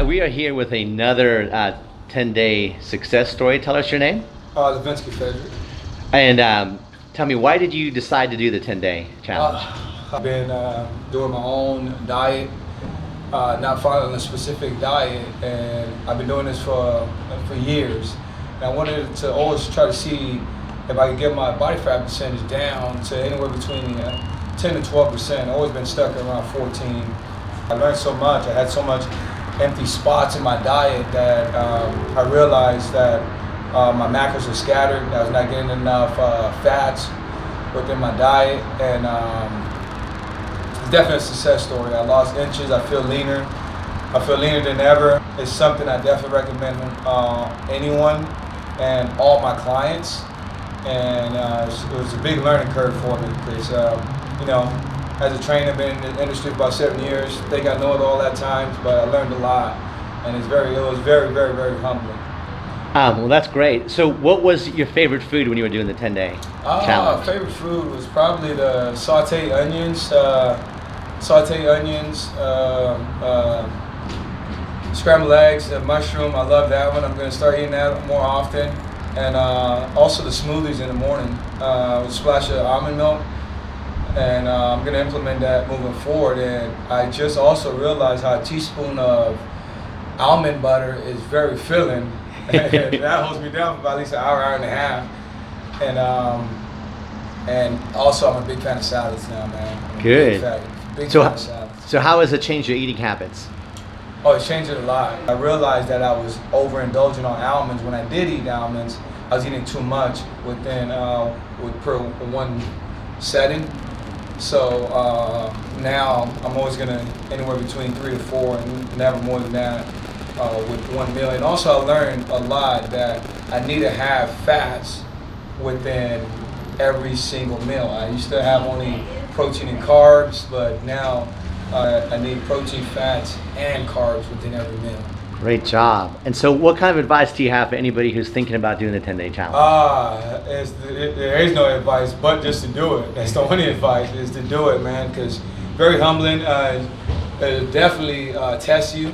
we are here with another 10-day success story. Tell us your name. Levinsky Frederick. And tell me, why did you decide to do the 10-day challenge? I've been doing my own diet, not following a specific diet, and I've been doing this for years. And I wanted to always try to see if I could get my body fat percentage down to anywhere between 10 to 12%. I've always been stuck around 14. I learned so much. I had so much empty spots in my diet that I realized that my macros were scattered. I was not getting enough fats within my diet, and it's definitely a success story. I lost inches. I feel leaner. I feel leaner than ever. It's something I definitely recommend anyone and all my clients. And it was a big learning curve for me because, as a trainer, I've been in the industry for about 7 years. I think I know it all that times, but I learned a lot, and it was very, very, very humbling. Well, that's great. So what was your favorite food when you were doing the 10-day challenge? Favorite food was probably the sauteed onions, scrambled eggs, the mushroom. I love that one. I'm going to start eating that more often. And also the smoothies in the morning with a splash of almond milk. And I'm going to implement that moving forward. And I just also realized how a teaspoon of almond butter is very filling. And that holds me down for about at least an hour, hour and a half. And also I'm a big fan of salads now, man. Good. Big fan of salads. So how has it changed your eating habits? Oh, it's changed it a lot. I realized that I was overindulging on almonds. When I did eat almonds, I was eating too much within per one setting. So now I'm always gonna anywhere between 3 to 4, and never more than that with one meal. And also I learned a lot that I need to have fats within every single meal. I used to have only protein and carbs, but now I need protein, fats, and carbs within every meal. Great job. And so what kind of advice do you have for anybody who's thinking about doing the 10-day challenge? There is no advice but just to do it. That's the only advice, is to do it, man, because very humbling. It'll definitely test you,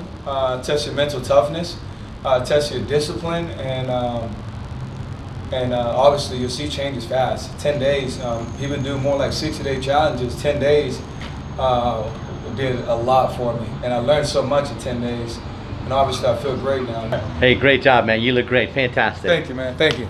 test your mental toughness, test your discipline, and obviously you'll see changes fast. 10 days, people do more like 60-day challenges. 10 days did a lot for me, and I learned so much in 10 days, and obviously I feel great now. Hey, great job, man. You look great. Fantastic. Thank you, man. Thank you.